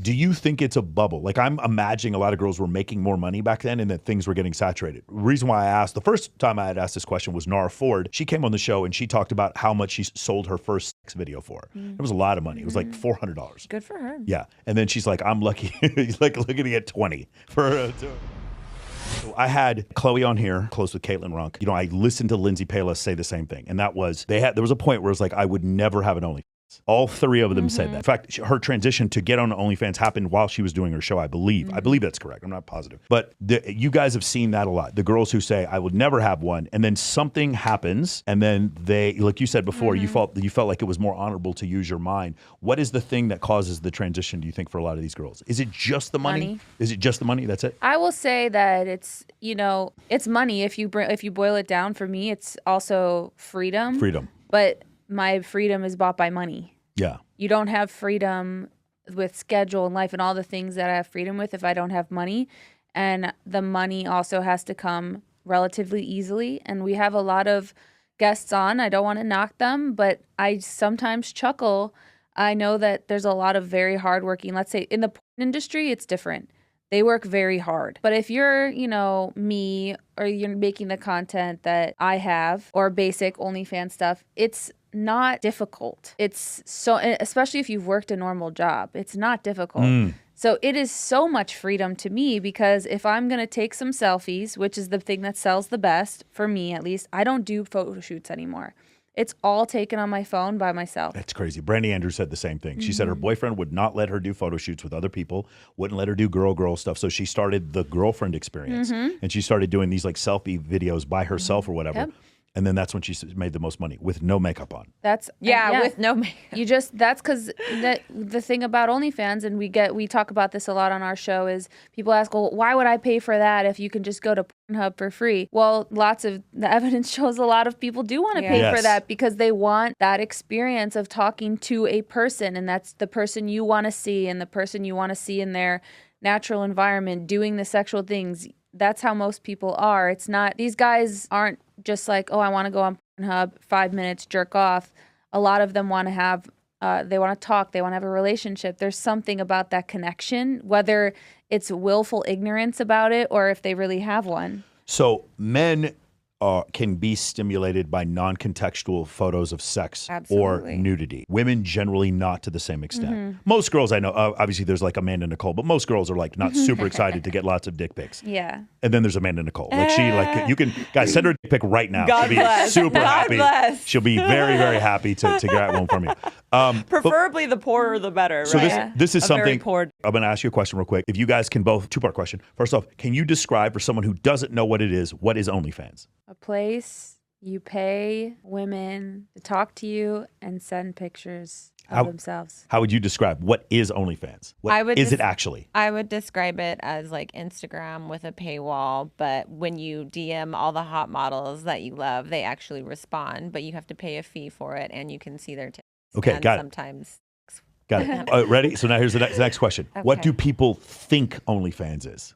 Do you think it's a bubble? Like, I'm imagining a lot of girls were making more money back then and that things were getting saturated. The reason why I asked, the first time I had asked this question was Nara Ford. She came on the show and she talked about how much she sold her first sex video for. It was a lot of money. It was like $400. Good for her. Yeah. And then she's like, I'm lucky. Like, looking to get 20 for So I had Chloe on here, close with Caitlin Runk. You know, I listened to Lindsay Palis say the same thing. And that was, there was a point where it's like, I would never have an OnlyFans. All three of them said that. In fact, her transition to get on OnlyFans happened while she was doing her show, I believe. I believe that's correct. I'm not positive. But you guys have seen that a lot. The girls who say, I would never have one, and then something happens, and then they, like you said before, you felt like it was more honorable to use your mind. What is the thing that causes the transition, do you think, for a lot of these girls? Is it just the money? Is it just the money? That's it? I will say that it's, it's money. If you boil it down, for me, it's also freedom. Freedom. But my freedom is bought by money. Yeah. You don't have freedom with schedule and life and all the things that I have freedom with if I don't have money. And the money also has to come relatively easily. And we have a lot of guests on. I don't want to knock them, but I sometimes chuckle. I know that there's a lot of very hardworking, let's say in the porn industry, it's different. They work very hard. But if you're, me, or you're making the content that I have, or basic OnlyFans stuff, it's not difficult. It's so, especially if you've worked a normal job, it's not difficult. So it is so much freedom to me, because if I'm going to take some selfies, which is the thing that sells the best, for me at least, I don't do photo shoots anymore. It's all taken on my phone by myself. That's crazy. Brandy Andrews said the same thing. She said her boyfriend would not let her do photo shoots with other people, wouldn't let her do girl stuff. So she started the girlfriend experience, and she started doing these like selfie videos by herself or whatever. Yep. And then that's when she made the most money with no makeup on. That's with no makeup. That's because the thing about OnlyFans, and we talk about this a lot on our show, is people ask, well, why would I pay for that if you can just go to Pornhub for free? Well, lots of the evidence shows a lot of people do want to pay for that, because they want that experience of talking to a person, and that's the person you want to see, and the person you want to see in their natural environment doing the sexual things. That's how most people are. It's not, these guys aren't just like, oh, I want to go on Pornhub, 5 minutes, jerk off. A lot of them want to have, they want to talk, they want to have a relationship. There's something about that connection, whether it's willful ignorance about it or if they really have one. So men can be stimulated by non-contextual photos of sex or nudity. Women generally not to the same extent. Most girls I know, obviously there's like Amanda Nicole, but most girls are like not super excited to get lots of dick pics. Yeah. And then there's Amanda Nicole. Like you can, guys, send her a dick pic right now. God She'll be bless. super God happy. bless. She'll be very, very happy to get one from you. Preferably the poorer the better, so right? this is A something, very poor. I'm going to ask you a question real quick. If you guys can both, two-part question. First off, can you describe for someone who doesn't know what is OnlyFans? A place you pay women to talk to you and send pictures of themselves. How would you describe what is OnlyFans? What is it actually? I would describe it as like Instagram with a paywall, but when you DM all the hot models that you love, they actually respond, but you have to pay a fee for it, and you can see their tits. Okay, and got it. Sometimes. Got it. Ready? So now here's the next question. Okay. What do people think OnlyFans is?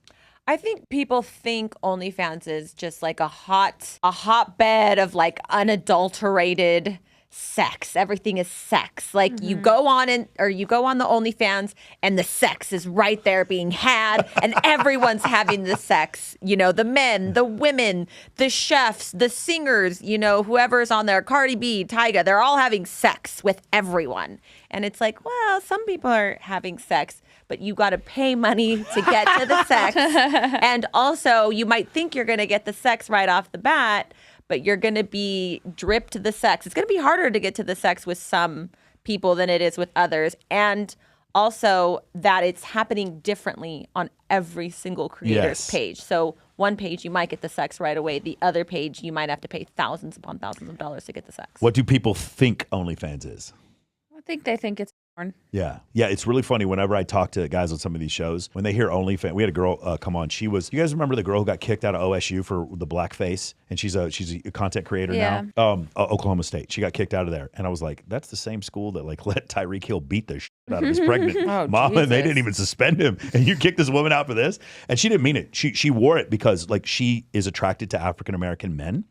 I think people think OnlyFans is just like a hotbed of like unadulterated sex. Everything is sex. Like you go on the OnlyFans and the sex is right there being had, and everyone's having the sex. The men, the women, the chefs, the singers, whoever's on there, Cardi B, Tyga, they're all having sex with everyone. And it's like, well, some people are having sex, but you got to pay money to get to the sex. And also, you might think you're going to get the sex right off the bat, but you're going to be dripped the sex. It's going to be harder to get to the sex with some people than it is with others. And also that it's happening differently on every single creator's page. So one page, you might get the sex right away. The other page, you might have to pay thousands upon thousands of dollars to get the sex. What do people think OnlyFans is? I think they think it's porn. Yeah. It's really funny whenever I talk to guys on some of these shows, when they hear OnlyFans. We had a girl come on. You guys remember the girl who got kicked out of OSU for the blackface? And she's a content creator now. Oklahoma State. She got kicked out of there. And I was like, that's the same school that like let Tyreek Hill beat the shit out of his pregnant mom, and they didn't even suspend him. And you kicked this woman out for this? And she didn't mean it. She wore it because like she is attracted to African American men.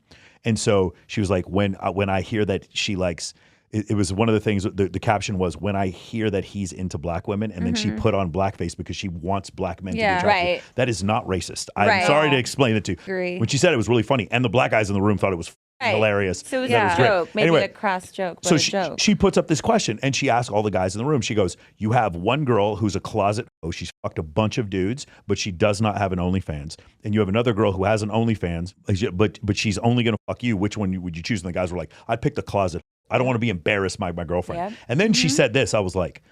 And so she was like, when I hear that she likes it was one of the things, the caption was, when I hear that he's into black women, and then she put on blackface because she wants black men to be attractive. Right. That is not racist. I'm Right. sorry to explain it to you. Agree. When she said it was really funny, and the black guys in the room thought it was hilarious. So it was Yeah. a joke, maybe Anyway, a crass joke, but so a joke. she puts up this question, and she asks all the guys in the room. She goes, "You have one girl who's a closet. Oh, she's fucked a bunch of dudes, but she does not have an OnlyFans. And you have another girl who has an OnlyFans, but she's only gonna fuck you. Which one would you choose?" And the guys were like, "I'd pick the closet. I don't want to be embarrassed by my girlfriend." Yep. And then she said this. I was like,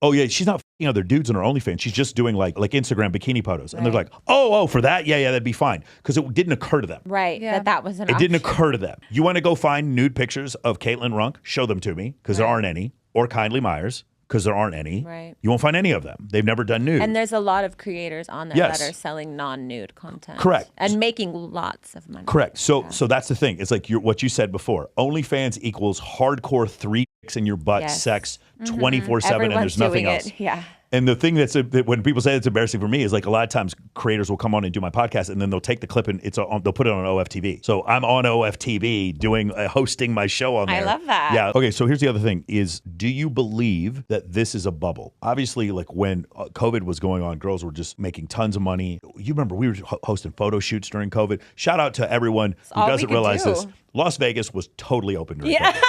"Oh yeah, she's not fucking other dudes on her OnlyFans. She's just doing like Instagram bikini photos." And they're like, "Oh, for that? Yeah, that'd be fine." Because it didn't occur to them. Right. Yeah. That was an It didn't option. occur to them. You want to go find nude pictures of Caitlin Runk? Show them to me, because there aren't any. Or Kindly Myers, because there aren't any. Right. You won't find any of them. They've never done nude. And there's a lot of creators on there Yes. that are selling non-nude content. Correct. And making lots of money. Correct. So that's the thing. It's like what you said before. OnlyFans equals hardcore 3 dicks in your butt Yes. sex 24/7, and Everyone's there's nothing doing else. it. Yeah. And the thing that when people say it's embarrassing for me is like a lot of times creators will come on and do my podcast, and then they'll take the clip and they'll put it on OFTV. So I'm on OFTV hosting my show on there. I love that. Yeah. Okay. So here's the other thing: is do you believe that this is a bubble? Obviously, like when COVID was going on, girls were just making tons of money. You remember we were hosting photo shoots during COVID. Shout out to everyone who all we doesn't could realize do. this. Las Vegas was totally open during COVID.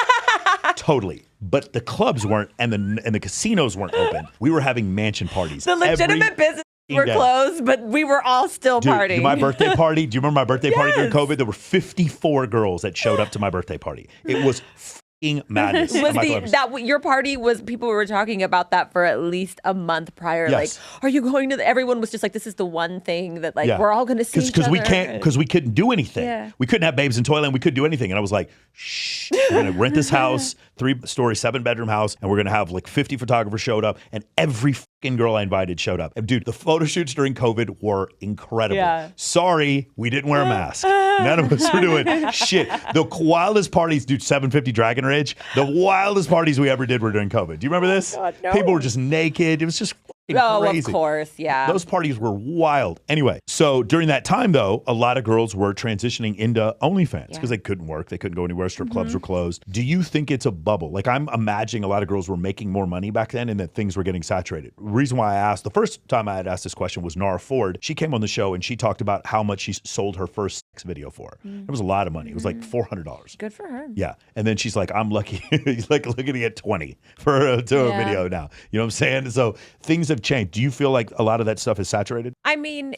Totally. But the clubs weren't, and the casinos weren't open. We were having mansion parties. The legitimate businesses were day. closed, but we were all still Dude, partying. my birthday party. Do you remember my birthday party during Yes. COVID? There were 54 girls that showed up to my birthday party. It was fucking madness. Was I'm not gonna- your party was, people were talking about that for at least a month prior. Yes. Like, are you going to everyone was just like, this is the one thing that like Yeah. we're all going to see each other. because we couldn't do anything. Yeah. We couldn't have babes in Toyland. We couldn't do anything. And I was like, shh, we're gonna rent this house, 3-story, 7-bedroom house, and we're gonna have like 50 photographers showed up, and every fucking girl I invited showed up. And dude, the photo shoots during COVID were incredible. Yeah. Sorry, we didn't wear a mask. None of us were doing shit. The wildest parties, dude, 750 Dragon Ridge, the wildest parties we ever did were during COVID. Do you remember this? God, no. People were just naked. It was just fucking Oh, crazy. of course. Yeah. Those parties were wild. Anyway, so during that time, though, a lot of girls were transitioning into OnlyFans because they couldn't work. They couldn't go anywhere. Strip clubs were closed. Do you think it's a bubble? Like, I'm imagining a lot of girls were making more money back then and that things were getting saturated. The reason why I asked, the first time I had asked this question was Nara Ford. She came on the show and she talked about how much she sold her first sex video for. It was a lot of money. It was like $400. Good for her. Yeah. And then she's like, I'm lucky. Like, looking to get 20 for a video now. You know what I'm saying? So things have changed. Do you feel like a lot of that stuff is saturated? I mean,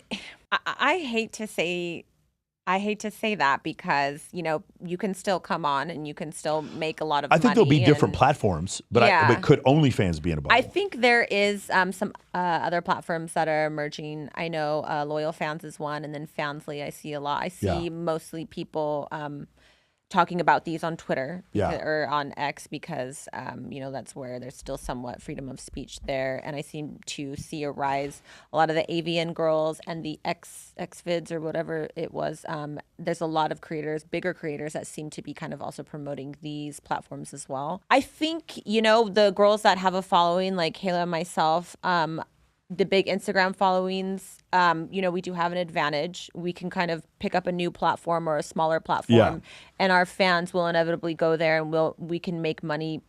I hate to say that because, you know, you can still come on and you can still make a lot of I money. think there'll be different and- platforms, but Yeah. but could OnlyFans be in a bubble? I think there is some other platforms that are emerging. I know Loyal Fans is one, and then Fansly I see a lot. I see mostly people talking about these on Twitter or on X because, you know, that's where there's still somewhat freedom of speech there. And I seem to see a rise. A lot of the AVN girls and the Xvids or whatever it was, there's a lot of creators, bigger creators that seem to be kind of also promoting these platforms as well. I think, you know, the girls that have a following like Kayla and myself, the big Instagram followings, you know, we do have an advantage. We can kind of pick up a new platform or a smaller platform, and our fans will inevitably go there, and we can make money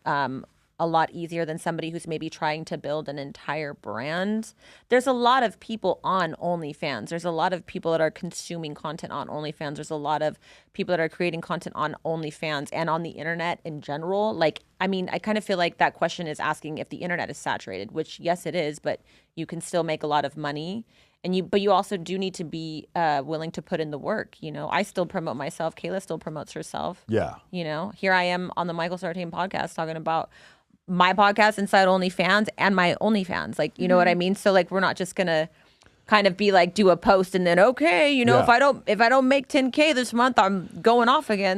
a lot easier than somebody who's maybe trying to build an entire brand. There's a lot of people on OnlyFans. There's a lot of people that are consuming content on OnlyFans. There's a lot of people that are creating content on OnlyFans and on the internet in general. Like, I mean, I kind of feel like that question is asking if the internet is saturated, which yes, it is, but you can still make a lot of money. But you also do need to be willing to put in the work. You know, I still promote myself. Kayla still promotes herself. Yeah. You know, here I am on the Michael Sartain podcast talking about my podcast inside OnlyFans and my OnlyFans. Like, you know what I mean? So like, we're not just going to kind of be like, do a post and then, okay, you know, if I don't make 10K this month, I'm going off again.